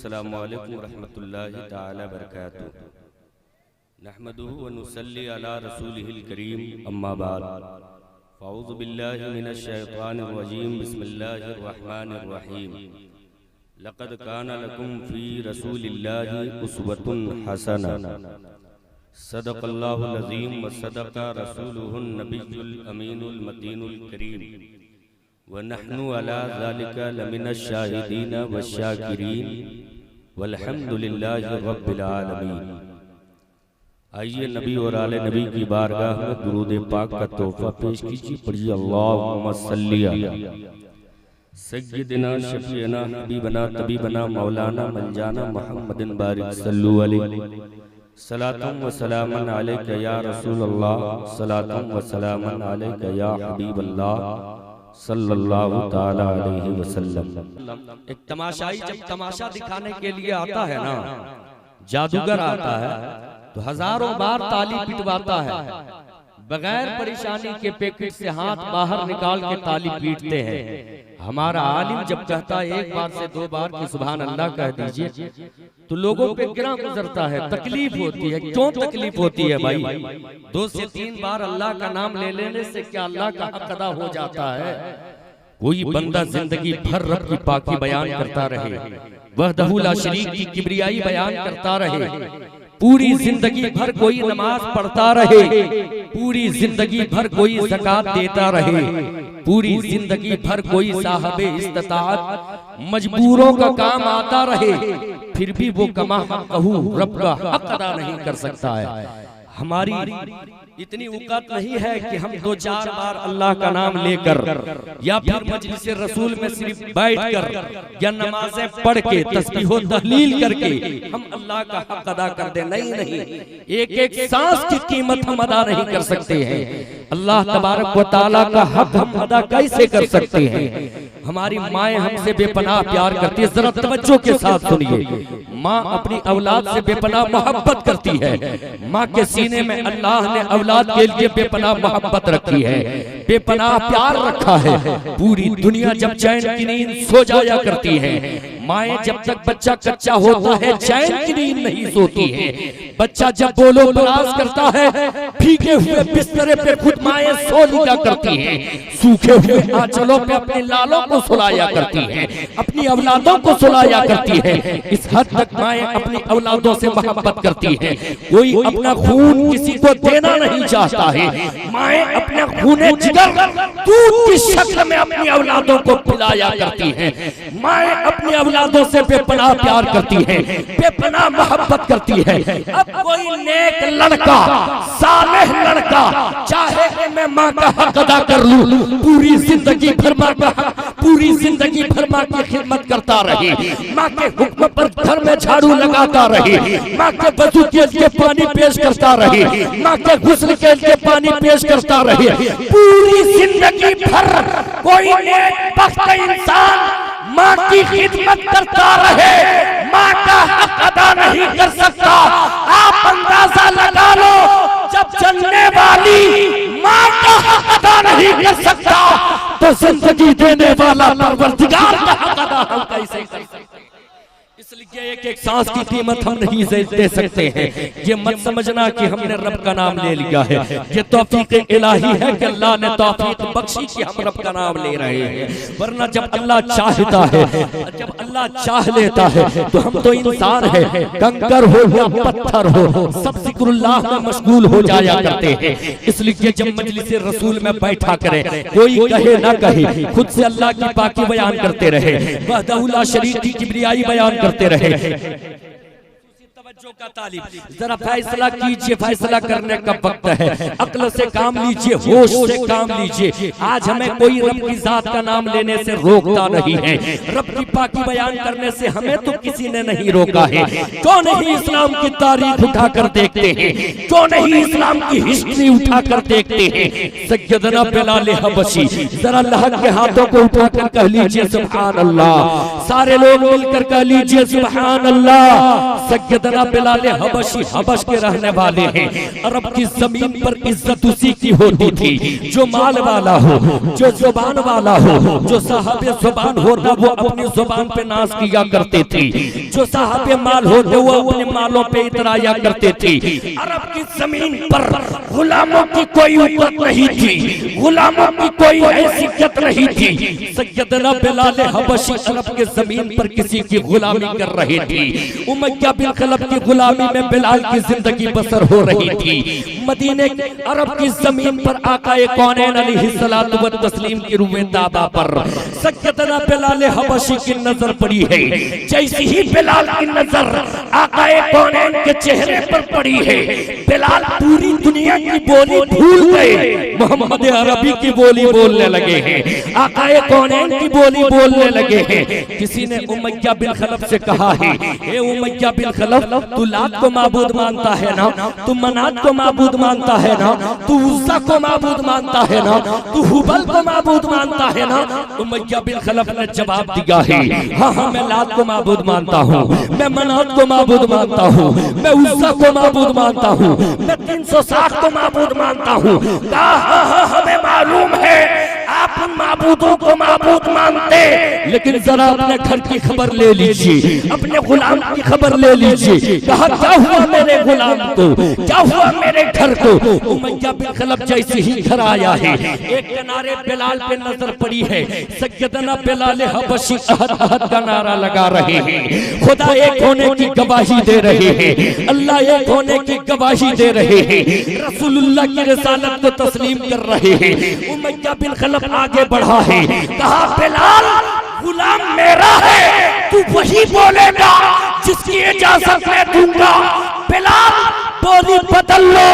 अस्सलामु अलैकुम रहमतुल्लाहि ताला बरकातुहू। नहमदुहु व नुसल्ली अला रसूलिहिल करीम, अम्मा बाद। फ़अऊज़ु बिल्लाहि मिनश शैतानिर रजीम, बिस्मिल्लाहिर रहमानिर रहीम। लक़द काना लकुम फ़ी रसूलिल्लाहि उस्वतुन हसना। सदक़ल्लाहुल अज़ीम व सदक़ा रसूलुहुन नबियुल अमीनुल मतीनुल करीम व नहनु अला ज़ालिका लमिनश शाहिदीन वश्शाकिरीन वल्हम्दुलिल्लाहि रब्बिल आलमीन। आइए नबी और आले नबी की बारगाह में दुरूद पाक का तोहफा पेश कीजिए। पढ़िए अल्लाहुम्मा सल्ली अला सय्यिदिना शफीअना हबीबना तबीबना मौलाना मंजाना मुहम्मदिन बारिक सल्लु अलैहि। सलातुम व सलामन अलैका या रसूल अल्लाह, सलातुम व सलामन अलैका या हबीब अल्लाह सल्लल्लाहु ताला अलैहि वसल्लम। एक तमाशाई जब तमाशा दिखाने के लिए आता है ना, जादूगर आता है तो हजारों बार ताली पिटवाता है, बगैर परेशानी के पैकेट से हाथ बाहर निकाल के ताली पीटते हैं। हमारा आलिम जब कहता है एक बार से दो बार कि सुभान अल्लाह कह दीजिए, तो लोगों पे गिरा गुजरता है, तकलीफ होती है। क्यों तकलीफ होती है भाई? 2 से 3 बार अल्लाह का नाम ले लेने से क्या अल्लाह का हक अदा हो जाता है? कोई बंदा जिंदगी भर रब की पाकी बयान करता रहे, वहदहू ला शरीक की किबरियाई बयान करता रहे, पूरी जिंदगी भर कोई नमाज पढ़ता रहे, पूरी जिंदगी भर कोई ज़कात देता रहे, पूरी जिंदगी भर कोई साहबे इस्तिताअत मजबूरों का काम आता रहे, फिर भी वो कमा कहू रब का हक अदा नहीं कर सकता है। हमारी इतनी औकात नहीं है कि हम 2-4 बार अल्लाह का नाम लेकर या फिर मजलिस रसूल में सिर्फ बैठकर या नमाजें पढ़ के तस्बीह व तहलील करके हम अल्लाह का हक अदा कर दे। नहीं, एक एक सांस की कीमत हम अदा नहीं कर सकते हैं। अल्लाह तबारक व तआला का हक हम अदा कैसे कर सकते हैं? हमारी माएँ हमसे बेपनाह प्यार करती है। जरा तवज्जो के साथ सुनिए, माँ अपनी औलाद से बेपनाह मोहब्बत करती है। माँ के सीने में अल्लाह ने औलाद के लिए बेपनाह मोहब्बत रखी है, बेपनाह प्यार रखा है। पूरी दुनिया जब चैन की नींद सो जाया करती है, माएँ जब तक बच्चा कच्चा होता है चैन की नींद नहीं सोती है। बच्चा जब बोलो बलास करता है, भीगे हुए बिस्तरे पे खुद माएँ सो लिया करती हैं, सूखे हुए आंचलों पे अपने लालों को सुलाया करती हैं, अपनी औलादों को सुलाया करती हैं। इस हद तक माएँ अपनी औलादों से मोहब्बत करती हैं। कोई अपना खून किसी को देना नहीं चाहता है, माएँ अपना खून जिगर दूध की शक्ल में अपनी औलादों को पिलाया करती हैं। माएँ अपनी औलादों से बेपनाह प्यार करती हैं, बेपनाह मोहब्बत करती है। अब कोई नेक लड़का, सालेह लड़का चाहे कि मैं माँ का हक अदा कर लूं, पूरी जिंदगी भर माँ का हक, पूरी जिंदगी भर माँ की खिदमत करता रहे, माँ के हुक्म पर घर में झाड़ू लगाता रहे, माँ के वजू के लिए पानी पेश करता रहे, माँ के गुस्ल के लिए पानी पेश करता रहे, पूरी जिंदगी भर कोई नेकबख्त इंसान माँ की खिदमत करता रहे, माँ का हक अदा नहीं कर सकता। आप अंदाजा लगा लो, जब जलने वाली माँ का हक अदा नहीं कर सकता तो जिंदगी देने वाला परवरदिगार का हक अदा हम कैसे कर सकते? इसलिए एक एक सांस की कीमत हम नहीं दे सकते हैं। ये मत समझना कि हमने रब का नाम ले लिया है, ये तौफीक इलाही है कि अल्लाह ने तौफीक बख्शी कि हम रब का नाम ले रहे हैं। वरना जब अल्लाह चाहता है, जब अल्लाह चाह लेता है तो हम तो इंसान है, कंकर हो या पत्थर हो, सब जिक्रुल्लाह में मशगूल हो जाया करते हैं। इसलिए जब मजलिस रसूल में बैठा करें, कोई कहे ना कहे, खुद से अल्लाह की पाकी बयान करते रहे, वहदहू ला शरीक की किबरियाई बयान करते रहे। तवज्जो का तालिब, जरा फैसला कीजिए, फैसला करने का वक्त है। अक्ल से काम लीजिए, होश से काम लीजिए। आज हमें कोई रब की जात का नाम लेने से रोकता नहीं है, रब की पाकी बयान करने से हमें तो किसी ने नहीं रोका है। क्यों नहीं इस्लाम की तारीख उठाकर देखते हैं, क्यों नहीं इस्लाम की हिस्ट्री उठाकर देखते हैं? सैयदना बिलाल हबशी, जरा अल्लाह के हाथों को उठाकर कह लीजिए सुभान अल्लाह। सारे लोग मिलकर कह लीजिए सुभान अल्लाह। सैयदना बिलाल हबशी हबश के रहने वाले हैं। अरब की जमीन पर इज्जत उसी की होती थी जो माल वाला हो, जो जुबान वाला हो। जो साहबे जुबान होता वो अपनी जुबान पे नाज किया करते थे, जो साहबे माल होते वो अपने मालों पे इतराया करते थे। अरब की जमीन पर गुलामों की कोई इज्जत नहीं थी, गुलामों की कोई हैसियत नहीं थी। सैयदना बिलाल हबशी अरब के जमीन पर किसी की गुलामी कर रहे थे। उमय्या बिन खलफ की गुलामी में बिलाल की जिंदगी बसर हो रही थी। मदीने अरब की जमीन पर आकाए कौनैन अलैहिस्सलातु व तस्लीम की रूए ताबा पर सैयदना बिलाल हबशी की नजर पड़ी है। जैसी ही बिलाल की नजर आकाए कौनैन के चेहरे पर पड़ी है, बिलाल पूरी दुनिया की बोली भूल गए, मोहम्मद अरबी की बोली बोलने लगे हैं, आकाए कौनैन की बोली बोलने लगे हैं। किसी ने उमय्या बिन खलफ से कहा है, ए उमय्या बिन खलफ, तू लात को माबूद मानता है ना, तू मनात को माबूद मानता है ना, तू उज़्ज़ा को माबूद मानता है ना, तू हुबल को माबूद मानता है ना। उमय्या बिन खलफ ने जवाब दिया है, हाँ हाँ मैं लात को माबूद मानता हूँ, मैं मनात को माबूद मानता हूँ, मैं उज़्ज़ा को माबूद मानता हूँ, मैं 360 को माबूद मानता हूँ। हाँ हाँ हमें मालूम है आप उन माबूदों को माबूद मानते, लेकिन जरा अपने घर की खबर ले लीजिए, अपने गुलाम की खबर ले लीजिए। कहा क्या हुआ मेरे गुलाम को, क्या हुआ मेरे घर को। उमय्या बिन खलफ जैसे ही घर आया है, एक किनारे बिलाल पे नजर पड़ी है। सैयदना बिलाल हबशी अहद अहद का नारा लगा रहे हैं, खुदा एक होने की गवाही दे रहे हैं, अल्लाह एक होने की गवाही दे रहे हैं, रसूलुल्लाह की रिसालत को तस्लीम कर रहे हैं। उमय्या बिन खलफ आगे बढ़ा है, कहा बिलाल गुलाम मेरा है, तू वही बोलेगा जिसकी इजाजत मैं दूंगा। बिलाल बोली बदल लो,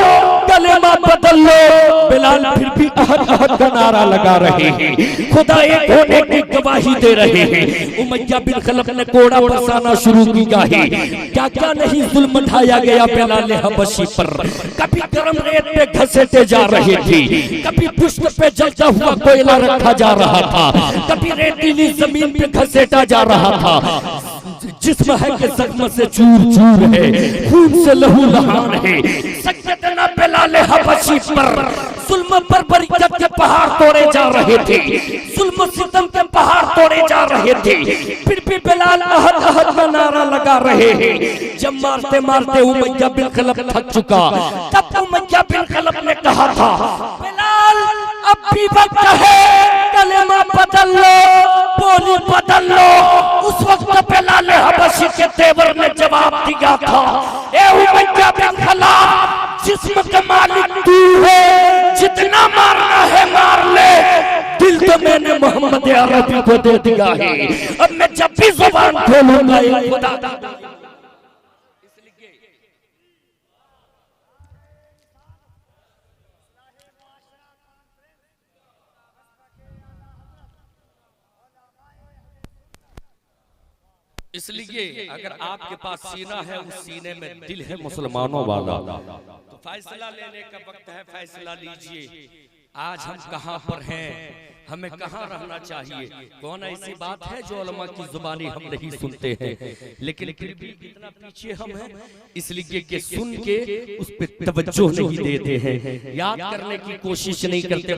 कलेमा बदल लो। बिलाल फिर भी अहद अहद का नारा लगा रहे हैं, खुदा एक होने की गवाही दे रहे हैं। उमय्या बिन खलफ ने कोड़ा बरसाना शुरू किया है, क्या क्या नहीं जुल्म ढाया गया बिलाल हबशी पर। कभी गर्म रेत पे घसीटे जा रहे थे, कभी पुष्प पे जलता हुआ कोयला रखा जा रहा था, कभी रेतीली जमीन पे घसीटा जा रहा था। जिस्म है के जख्म से चूर चूर है, खून से लहू लहान है। सैयदना बिलाल हबशी पर जुल्म बर्बरियत के पहाड़ तोड़े जा रहे थे, जुल्म सितम के पहाड़ तोड़े जा रहे थे, फिर भी बिलाल अहद अहद का नारा लगा रहे हैं। जब मारते मारते उमय्या बिन खलफ थक चुका, तब उमय्या बिन खलफ ने कहा था, बिलाल अब भी वक्त है, कलेमा बदल लो, बोली बदल लो। उस वक्त बिलाल हबशी के तेवर ने जवाब दिया था, ए उमय्या बिन खलफ, जिस्म का मालिक तू है, जितना मारना है मार ले, दिल तो मैंने मोहम्मद अरबी को दे दिया है। अब मैं जब भी जुबान खोलूंगा ये खुदा इसलिए अगर आपके पास सीना है, उस सीने में दिल है मुसलमानों वाला, तो फैसला लेने का वक्त है, फैसला लीजिए। आज हम कहां पर हैं, हमें कहां रहना चाहिए। कौन ऐसी बात है जो उलमा की जुबानी हम नहीं सुनते हैं, लेकिन फिर भी इतना पीछे हम हैं, इसलिए कि सुन के उस पर तवज्जो नहीं देते हैं, याद करने की कोशिश नहीं करते।